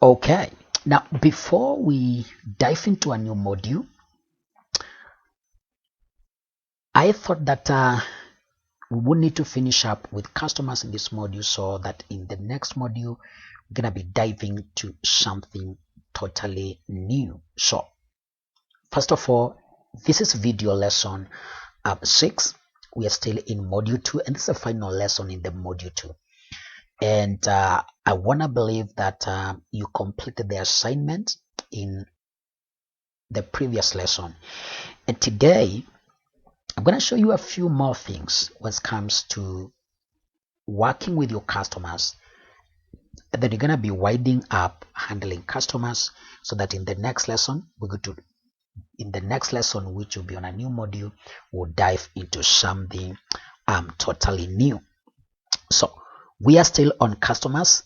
Okay, now before we dive into a new module, I thought that we would need to finish up with customers in this module, so that in the next module we're gonna be diving to something totally new. So first of all, this is video lesson 6. We are still in module 2, and this is the final lesson in the module 2. And I wanna believe that you completed the assignment in the previous lesson, and today I'm going to show you a few more things when it comes to working with your customers, and then you're going to be winding up handling customers, so that in the next lesson which will be on a new module, we'll dive into something totally new. So we are still on customers.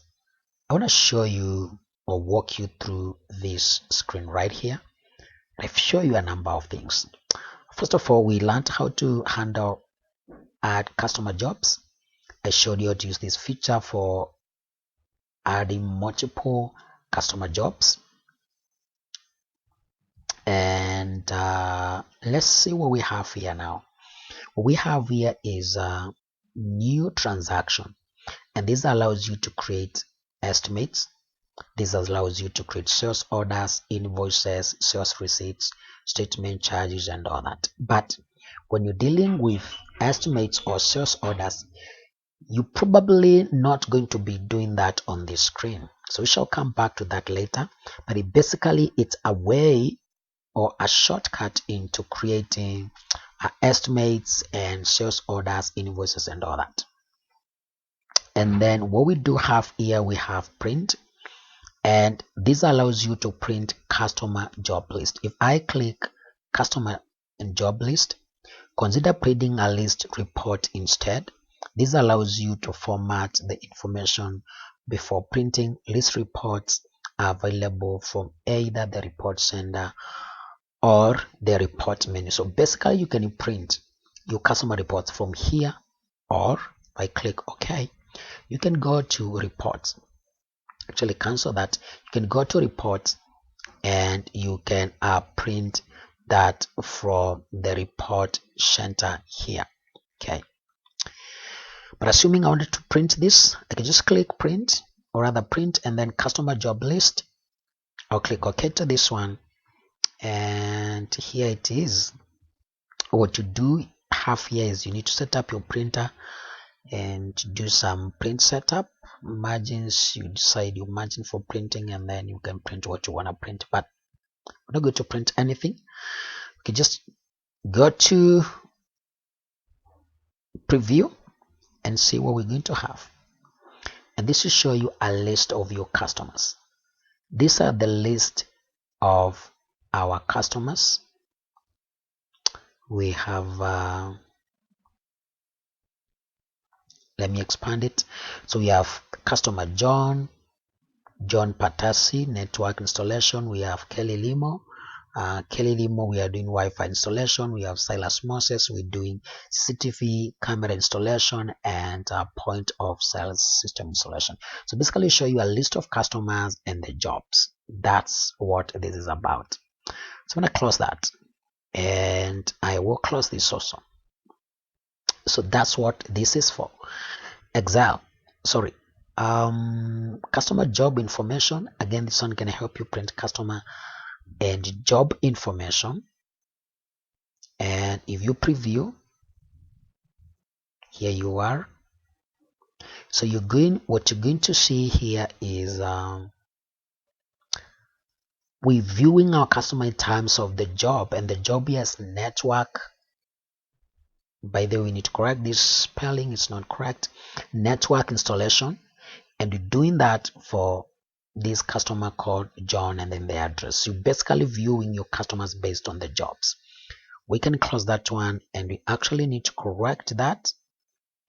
I want to show you or walk you through this screen right here. I've shown you a number of things. First of all, we learned how to handle add customer jobs. I showed you how to use this feature for adding multiple customer jobs. And let's see what we have here now. What we have here is a new transaction, and this allows you to create estimates. This allows you to create sales orders, invoices, sales receipts, statement charges, and all that. But when you're dealing with estimates or sales orders, you're probably not going to be doing that on the screen. So we shall come back to that later. But it's a way or a shortcut into creating estimates and sales orders, invoices, and all that. And then what we do have here, we have print. And this allows you to print customer job list. If I click customer and job list, consider printing a list report instead. This allows you to format the information before printing. List reports are available from either the report sender or the report menu. So basically you can print your customer reports from here, or if I click OK, you can go to reports. Actually cancel that. You can go to reports and you can print that from the report center here. Okay, but assuming I wanted to print this, I can just click print, or rather print and then customer job list. I'll click OK to this one, and here it is. What you do have here is you need to set up your printer and do some print setup margins. You decide your margin for printing, and then you can print what you want to print. But we're not going to print anything. We can just go to preview and see what we're going to have. And this will show you a list of your customers. These are the list of our customers. We have let me expand it. So we have customer John Patasi, network installation. We have Kelly Limo. We are doing Wi-Fi installation. We have Silas Moses, we're doing CCTV camera installation and point of sales system installation. So basically show you a list of customers and the jobs. That's what this is about. So I'm going to close that, and I will close this also. So that's what this is for. Customer job information. Again, this one can help you print customer and job information. And if you preview, here you are. So what you're going to see here is we're viewing our customer in terms of the job, and the job here is network. By the way, we need to correct this spelling, it's not correct. Network installation, and you're doing that for this customer called John and then the address. You're basically viewing your customers based on the jobs. We can close that one, and we actually need to correct that.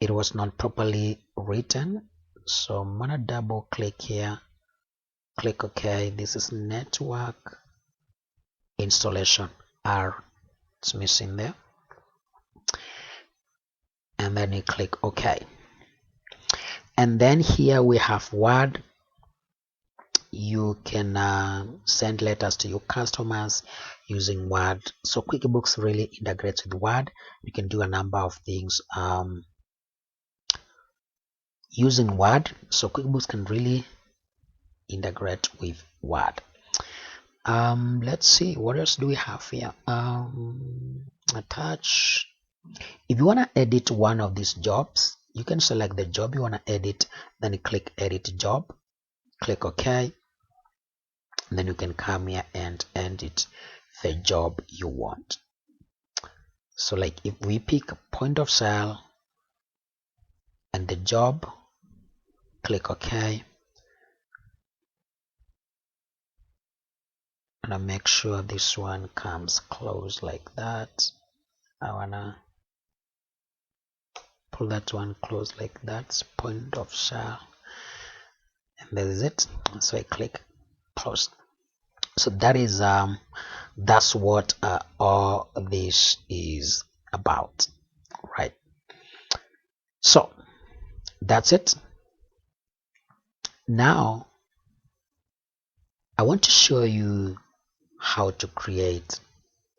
It was not properly written, so I'm gonna double click here, click OK. This is network installation. It's missing there, and then you click OK. And then here we have word. you can send letters to your customers using Word. So QuickBooks really integrates with Word. You can do a number of things using Word. So QuickBooks can really integrate with Word. Let's see, what else do we have here? Attach. If you want to edit one of these jobs, you can select the job you want to edit, then you click edit job, click OK, and then you can come here and edit the job you want. So like if we pick point of sale and the job, click OK, and I make sure this one comes close like that. I wanna pull that one close like that, point of sale, and that is it. So I click close. So that is that's what all this is about, right? So that's it. Now I want to show you how to create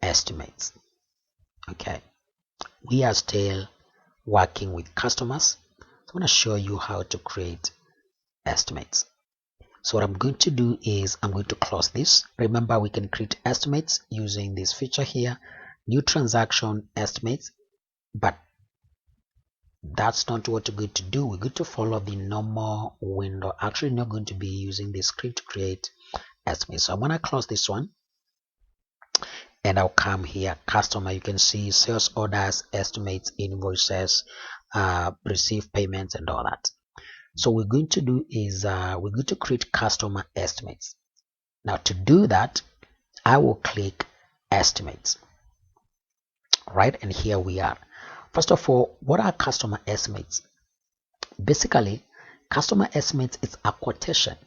estimates. Okay, we are still working with customers. So I want to show you how to create estimates. So what I'm going to do is I'm going to close this. Remember, we can create estimates using this feature here, new transaction estimates, but that's not what we're going to do. We're going to follow the normal window. Actually, not going to be using the script to create estimates. So I'm going to close this one and I'll come here, customer. You can see sales orders, estimates, invoices, receive payments, and all that. So we're going to do is we're going to create customer estimates. Now to do that, I will click estimates, right? And here we are. First of all, what are customer estimates? Basically, customer estimates is a quotation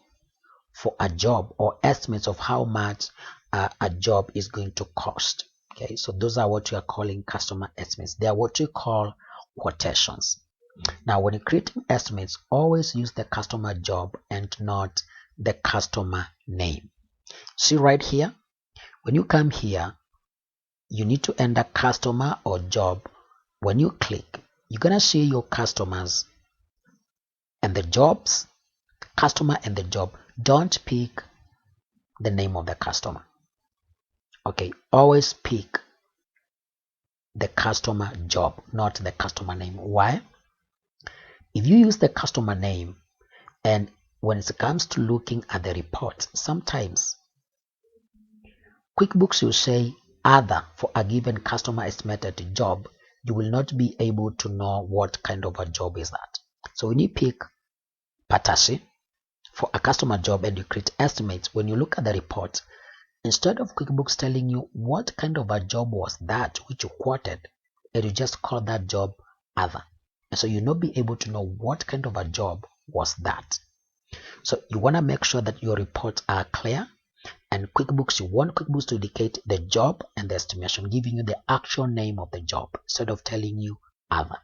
for a job or estimates of how much a job is going to cost. Okay, so those are what we are calling customer estimates. They are what we call quotations. Now, when you're creating estimates, always use the customer job and not the customer name. See right here, when you come here, you need to enter customer or job. When you click, you're gonna see your customers and the jobs, customer and the job. Don't pick the name of the customer. Okay, always pick the customer job, not the customer name. Why? If you use the customer name and when it comes to looking at the report, sometimes QuickBooks will say other for a given customer estimated job. You will not be able to know what kind of a job is that. So when you pick Patashi for a customer job and you create estimates, when you look at the report, instead of QuickBooks telling you what kind of a job was that which you quoted, and you just call that job other. And so you'll not be able to know what kind of a job was that. So you want to make sure that your reports are clear, and QuickBooks, you want QuickBooks to indicate the job and the estimation, giving you the actual name of the job instead of telling you other.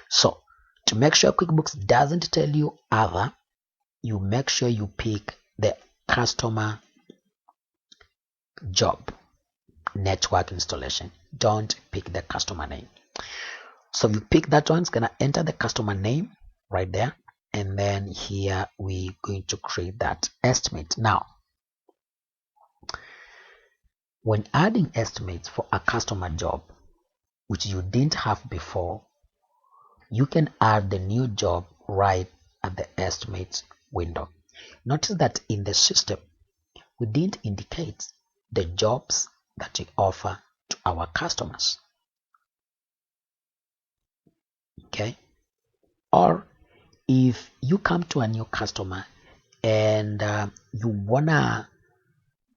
So to make sure QuickBooks doesn't tell you other, you make sure you pick the customer job network installation. Don't pick the customer name. So you pick that one, it's gonna enter the customer name right there, and then here we're going to create that estimate. Now when adding estimates for a customer job which you didn't have before, you can add the new job right at the estimates window. Notice that in the system we didn't indicate the jobs that we offer to our customers. Okay, or if you come to a new customer and you wanna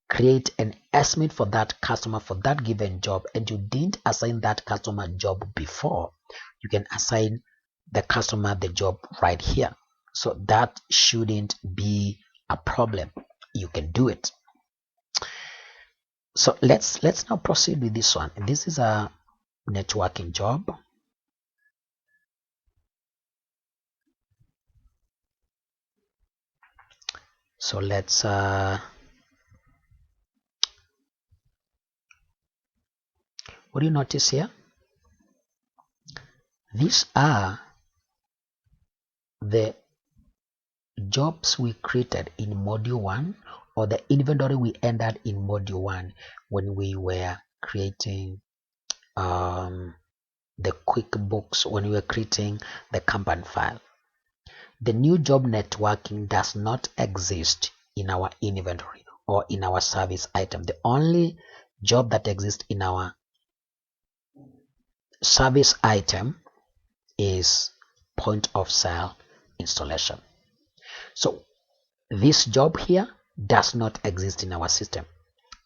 create an estimate for that customer for that given job and you didn't assign that customer job before, you can assign the customer the job right here. So that shouldn't be a problem. You can do it. So let's now proceed with this one. This is a networking job. So let's what do you notice here? These are the jobs we created in module 1, or the inventory we entered in module 1 when we were creating the QuickBooks, when we were creating the Kanban file. The new job networking does not exist in our inventory or in our service item. The only job that exists in our service item is point of sale installation. So this job here does not exist in our system.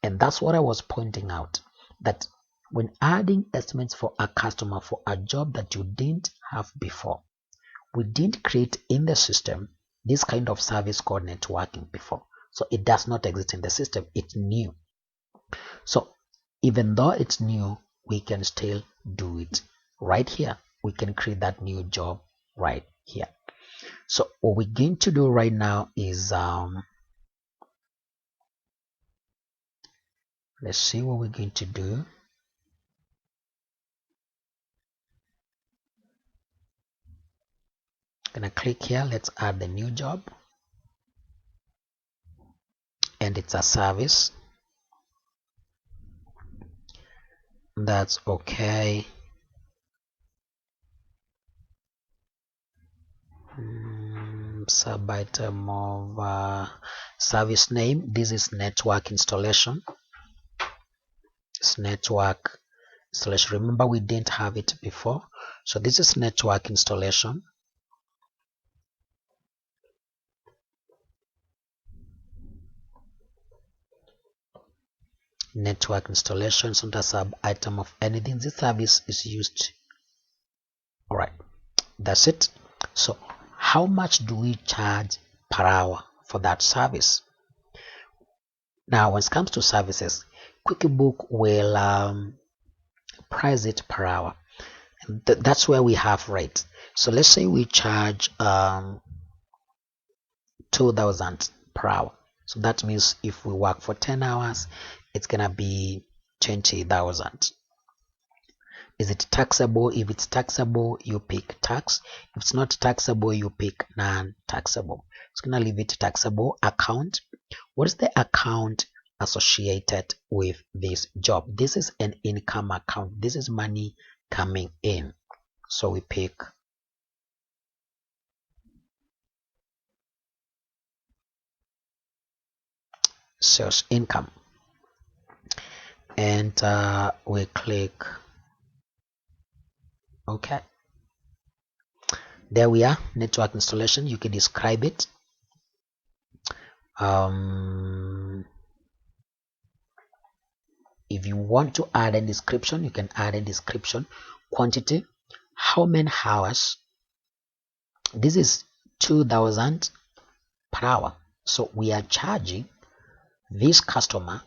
And that's what I was pointing out, that when adding estimates for a customer for a job that you didn't have before, we didn't create in the system this kind of service called networking before. So it does not exist in the system. It's new. So even though it's new, we can still do it right here. We can create that new job right here. So what we're going to do right now is let's see what we're going to do. Gonna click here. Let's add the new job, and it's a service. That's okay. Sub item of service name. This is network installation. It's network installation. Remember, we didn't have it before, so this is network installation. Network installation is not a sub item of anything. This service is used. All right, that's it. So how much do we charge per hour for that service? Now, when it comes to services, QuickBooks will price it per hour. And that's where we have rates. So let's say we charge 2,000 per hour. So that means if we work for 10 hours, it's gonna be 20,000. Is it taxable? If it's taxable, you pick tax. If it's not taxable, you pick non-taxable. It's gonna leave it taxable. Account. What is the account associated with this job? This is an income account. This is money coming in. So we pick sales income, and we click OK. There we are. Network installation. You can describe it. If you want to add a description, you can add a description. Quantity, how many hours? This is 2,000 per hour. So we are charging this customer.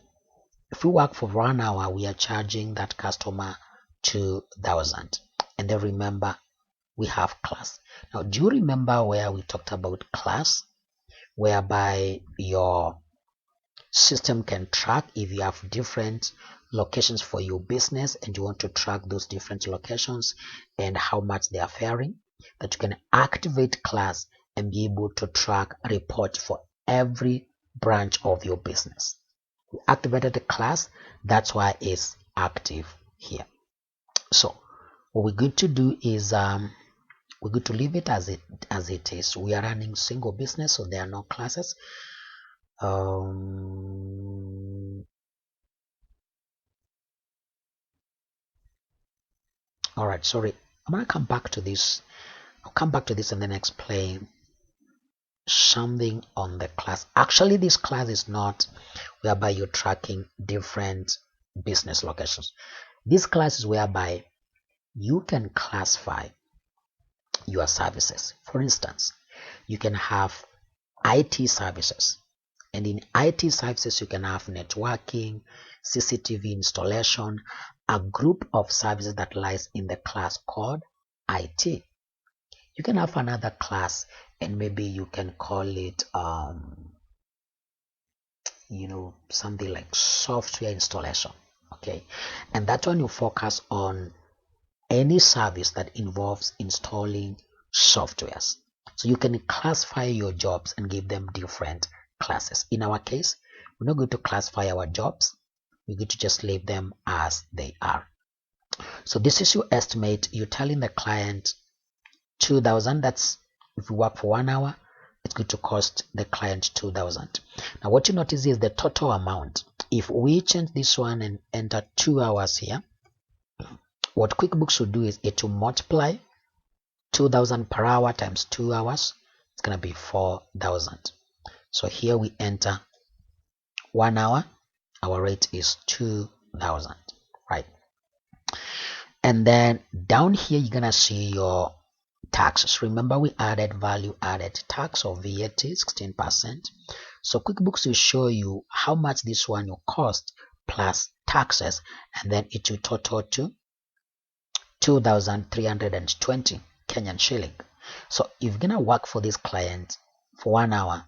If we work for 1 hour, we are charging that customer 2,000. And then remember, we have class. Now, do you remember where we talked about class, whereby your system can track if you have different locations for your business and you want to track those different locations and how much they are faring, that you can activate class and be able to track reports for every branch of your business. We activated the class, that's why it's active here. So what we're going to do is we're going to leave it as it is. We are running single business, so there are no classes. All right, sorry, I'm gonna come back to this. I'll come back to this and then explain something on the class. Actually, this class is not whereby you're tracking different business locations. This class is whereby you can classify your services. For instance, you can have IT services, and in IT services you can have networking, CCTV installation, a group of services that lies in the class called IT. You can have another class and maybe you can call it something like software installation. Okay, and that one you focus on any service that involves installing softwares. So you can classify your jobs and give them different classes. In our case, we're not going to classify our jobs. We're going to just leave them as they are. So this is your estimate. You're telling the client 2,000. That's if you work for 1 hour, it's going to cost the client 2,000. Now what you notice is the total amount. If we change this one and enter 2 hours here, what QuickBooks will do is it will multiply 2,000 per hour times 2 hours. It's going to be 4,000. So here we enter 1 hour. Our rate is 2,000, right? And then down here, you're going to see your taxes. Remember, we added value added tax or VAT, 16%. So QuickBooks will show you how much this one will cost plus taxes, and then it will total to 2,320 Kenyan shilling. So if you're gonna work for this client for 1 hour,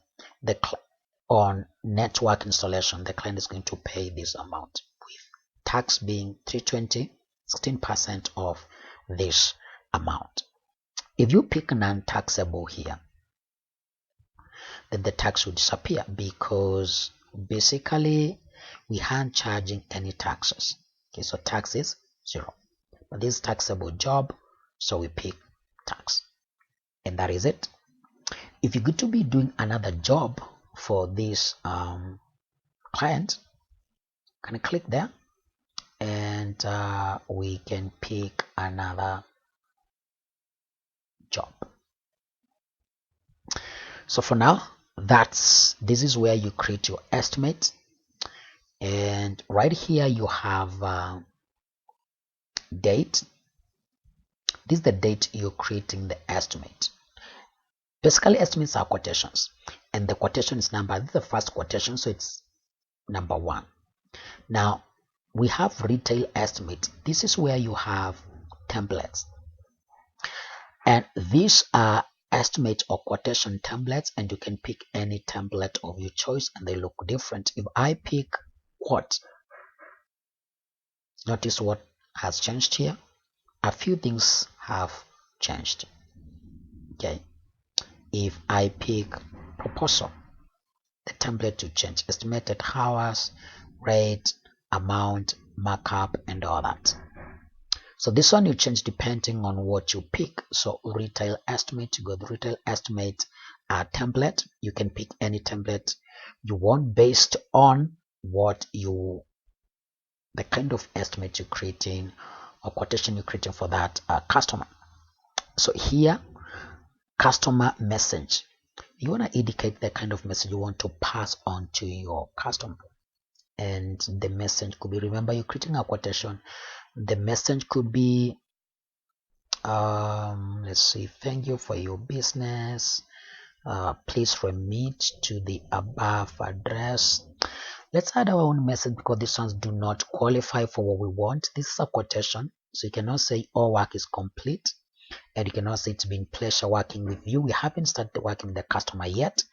on network installation, the client is going to pay this amount, with tax being 320, 16% of this amount. If you pick non-taxable here, then the tax will disappear, because basically we aren't charging any taxes. Okay, so tax is 0. But this is taxable job, so we pick tax, and that is it. If you're going to be doing another job for this client, can I click there, and we can pick another job. So for now, this is where you create your estimate, and right here you have date. This is the date you're creating the estimate. Basically, estimates are quotations, and the quotation is number. This is the first quotation, so it's number 1. Now we have retail estimate. This is where you have templates, and these are estimate or quotation templates, and you can pick any template of your choice and they look different. If I pick quote, notice what has changed here. A few things have changed. Okay, if I pick proposal, the template will change. Estimated hours, rate, amount, markup, and all that. So this one will change depending on what you pick. So retail estimate, you go the retail estimate template. You can pick any template you want based on the kind of estimate you're creating or quotation you're creating for that customer. So here, customer message. You want to indicate the kind of message you want to pass on to your customer. And the message could be, remember, you're creating a quotation. The message could be, let's see, thank you for your business. Please remit to the above address. Let's add our own message, because these ones do not qualify for what we want. This is a quotation, so you cannot say all work is complete, and you cannot say it's been pleasure working with you. We haven't started working with the customer yet.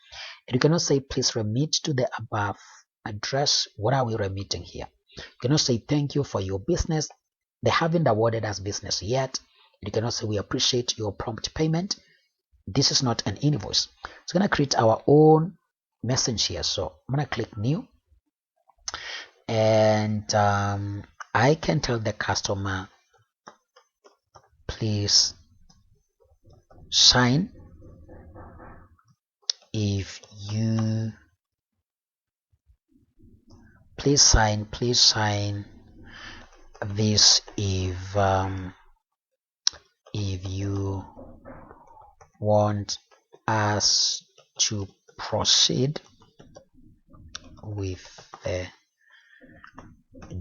And you cannot say please remit to the above address. What are we remitting here? You cannot say thank you for your business. They haven't awarded us business yet. You cannot say we appreciate your prompt payment. This is not an invoice. It's going to create our own message here. So I'm going to click new, and I can tell the customer, please sign if you please sign this if you want us to proceed with the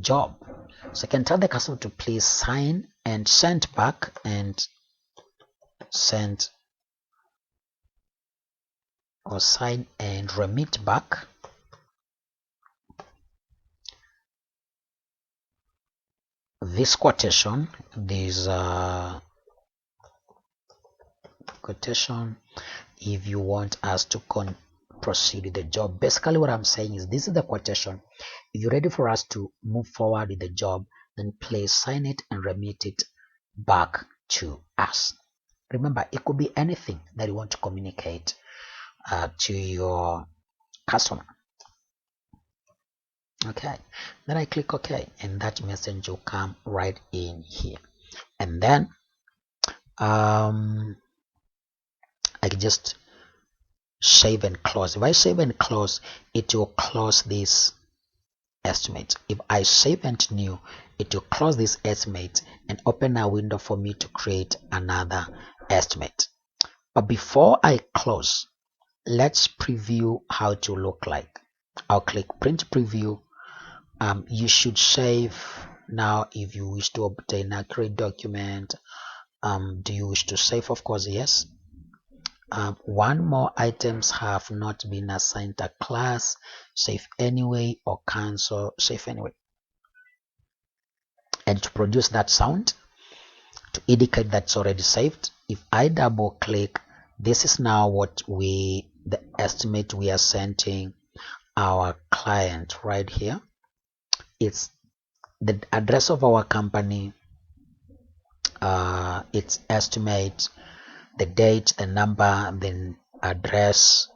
job. So I can tell the customer to please sign and send back, and send or sign and remit back. This quotation, quotation, if you want us to proceed with the job. Basically what I'm saying is this is the quotation. If you're ready for us to move forward with the job, then please sign it and remit it back to us. Remember, it could be anything that you want to communicate to your customer. Okay, then I click OK, and that message will come right in here. And then I can just save and close. If I save and close, it will close this estimate. If I save and new, it will close this estimate and open a window for me to create another estimate. But before I close, let's preview how to look like. I'll click print preview. You should save now if you wish to obtain a accurate document. Do you wish to save? Of course, yes. One more items have not been assigned a class. Save anyway or cancel. Save anyway. And to produce that sound, to indicate that's already saved, if I double click, this is now what the estimate we are sending our client right here. It's the address of our company, its estimate, the date, the number, the address,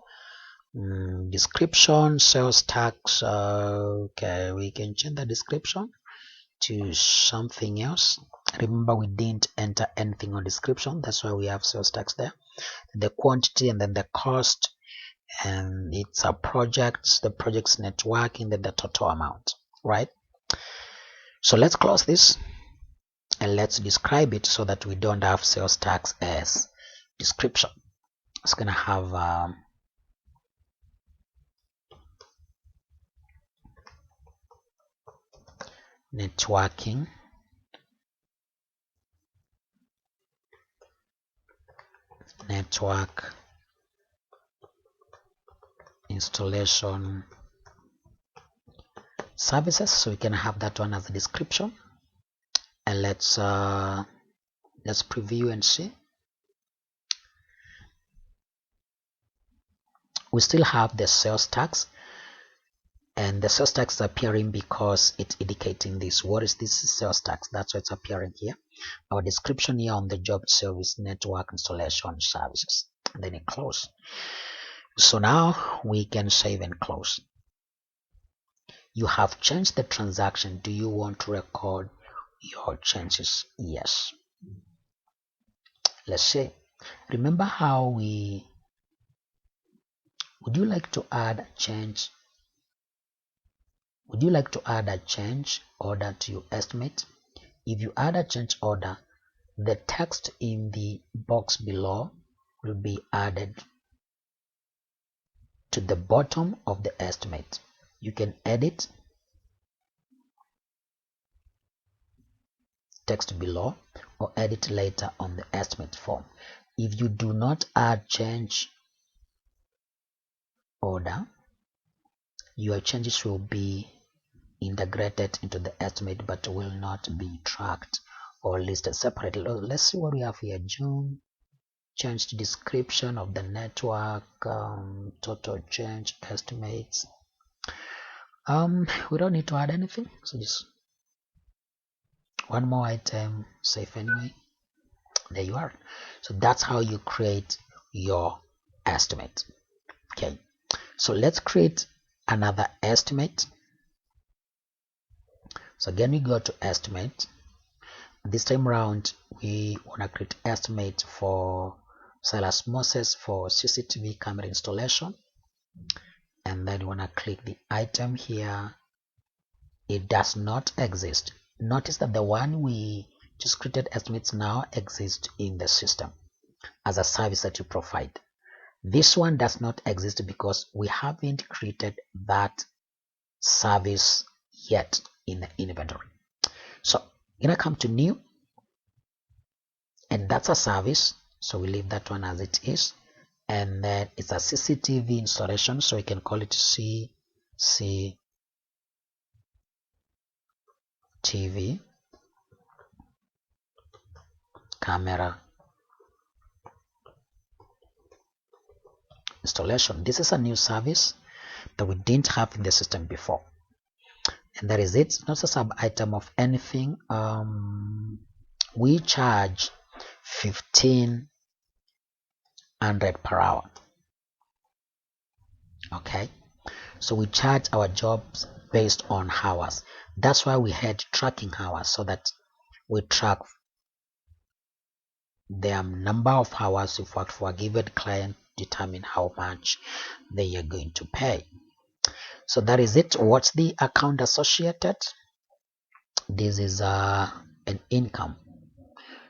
description, sales tax. Okay, we can change the description to something else. Remember, we didn't enter anything on description, that's why we have sales tax there. The quantity, and then the cost, and it's a project, the project's networking, then the total amount, right? So let's close this and let's describe it so that we don't have sales tax as description. It's gonna have networking, network installation services, so we can have that one as a description. And let's preview and see. We still have the sales tax, and the sales tax is appearing because it's indicating this. What is this sales tax? That's why it's appearing here. Our description here on the job service network installation services, and then it close. So now we can save and close. You have changed the transaction. Do you want to record your changes? Yes. Let's see. Remember how would you like to add a change? Would you like to add a change order to your estimate? If you add a change order, the text in the box below will be added to the bottom of the estimate. You can edit text below or edit later on the estimate form. If you do not add change order, your changes will be integrated into the estimate but will not be tracked or listed separately. Let's see what we have here. June, changed description of the network, total change estimates. We don't need to add anything, so just one more item, save anyway. There you are. So that's how you create your estimate. Okay, so let's create another estimate. So again, we go to estimate. This time around, we want to create estimate for Silas Moses for CCTV camera installation, and then you want to click the item here. It does not exist. Notice that the one we just created estimates now exist in the system as a service that you provide. This one does not exist because we haven't created that service yet in the inventory. So you're gonna come to new, and that's a service, so we leave that one as it is. And then it's a CCTV installation, so we can call it CCTV camera installation. This is a new service that we didn't have in the system before, and that is it. Not a sub item of anything. We charge 1500 per hour. Okay, so we charge our jobs based on hours. That's why we had tracking hours, so that we track the number of hours you've worked for a given client, determine how much they are going to pay. So that is it. What's the account associated? This is an income.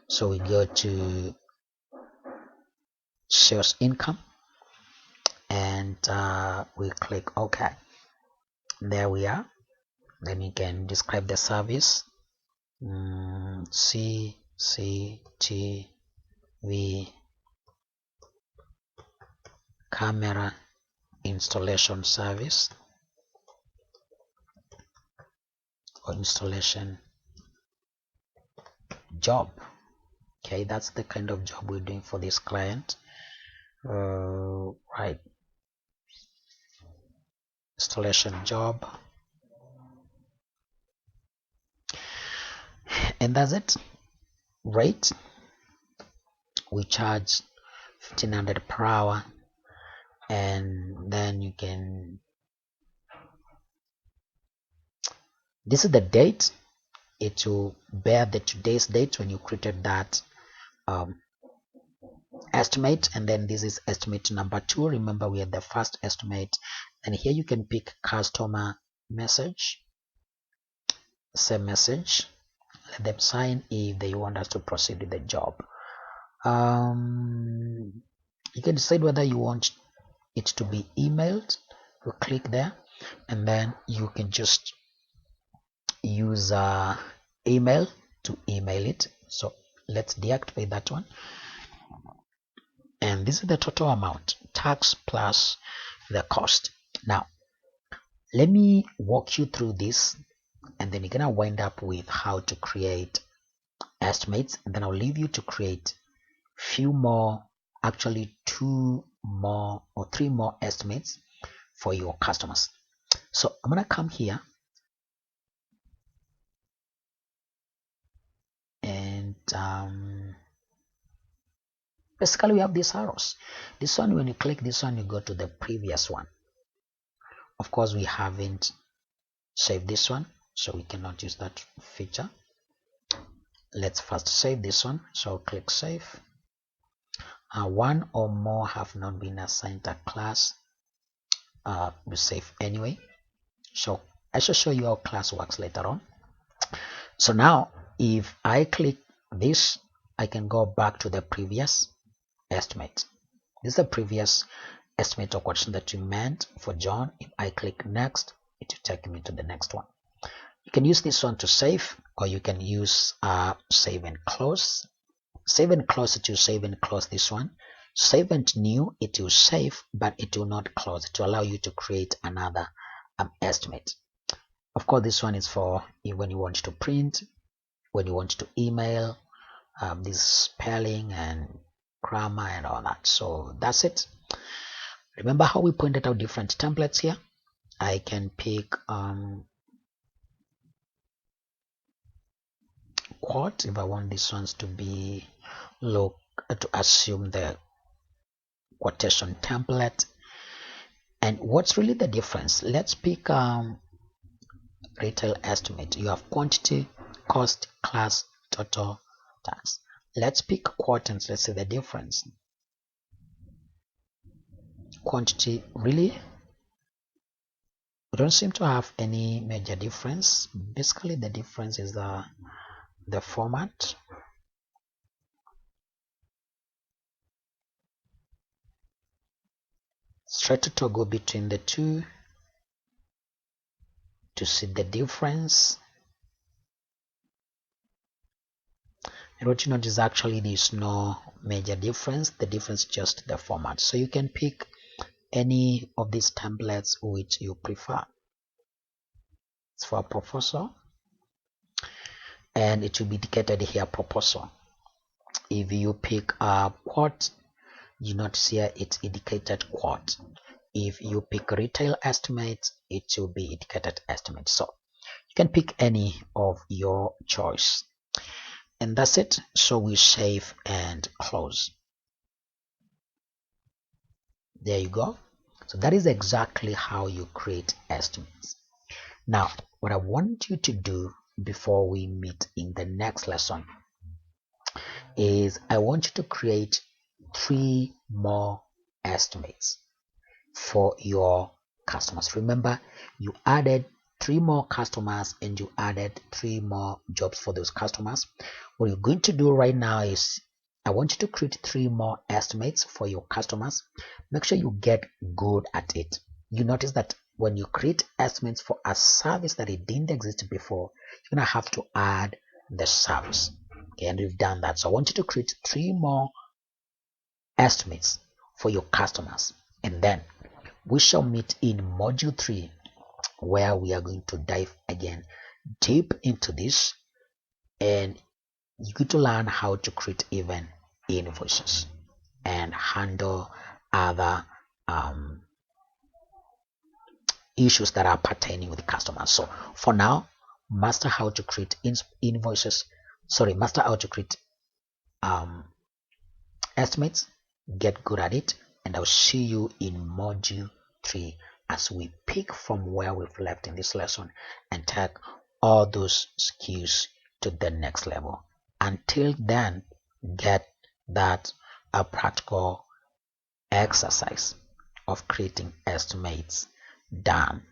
So we go to sales income, and we click OK. There we are. Then you can describe the service. CCTV camera installation service, or installation job. Okay, that's the kind of job we're doing for this client. Right, installation job, and that's it. Rate, we charge 1500 per hour, and then you can, this is the date. It will bear the today's date when you created that estimate, and then this is estimate number 2. Remember, we had the first estimate, and here you can pick customer message, save message, let them sign if they want us to proceed with the job. You can decide whether you want it to be emailed. You click there, and then you can just use email to email it. So let's deactivate that one, and this is the total amount, tax plus the cost. Now let me walk you through this, and then you're gonna wind up with how to create estimates, and then I'll leave you to create few more, actually 2 more or 3 more estimates for your customers. So I'm gonna come here, and basically we have these arrows. This one, when you click this one, you go to the previous one. Of course, we haven't saved this one, so we cannot use that feature. Let's first save this one, so I'll click save. One or more have not been assigned a class. We save anyway, so I shall show you how class works later on. So now if I click this, I can go back to the previous estimate. This is the previous estimate of quotation that we meant for John. If I click next, it will take me to the next one. You can use this one to save, or you can use save and close. Save and close, it will save and close this one. Save and new, it will save, but it will not close. It will allow you to create another estimate. Of course, this one is for when you want to print, when you want to email, this spelling and grammar and all that. So that's it. Remember how we pointed out different templates here? I can pick quote if I want these ones to be to assume the quotation template. And what's really the difference? Let's pick retail estimate. You have quantity, cost, class, total, tax. Let's pick quote, and let's see the difference. Quantity, really, we don't seem to have any major difference. Basically the difference is the format. Try to toggle between the two to see the difference. And what you notice is actually there's no major difference. The difference is just the format. So you can pick any of these templates which you prefer. It's for a proposal, and it will be indicated here proposal. If you pick a quote, you notice here it's indicated quote. If you pick retail estimate, it will be indicated estimate. So you can pick any of your choice. And that's it. So we save and close. There you go. So that is exactly how you create estimates. Now, what I want you to do before we meet in the next lesson is I want you to create 3 more estimates for your customers. Remember, you added 3 more customers and you added 3 more jobs for those customers. What you're going to do right now is I want you to create 3 more estimates for your customers. Make sure you get good at it. You notice that when you create estimates for a service that it didn't exist before, you're going to have to add the service. Okay, and we've done that. So I want you to create 3 more estimates for your customers, and then we shall meet in module 3, where we are going to dive again deep into this, and you're going to learn how to create even invoices and handle other issues that are pertaining with customers. So for now, master how to create invoices, master how to create estimates, get good at it, and I'll see you in module 3 as we pick from where we've left in this lesson and take all those skills to the next level. Until then, get that a practical exercise of creating estimates done.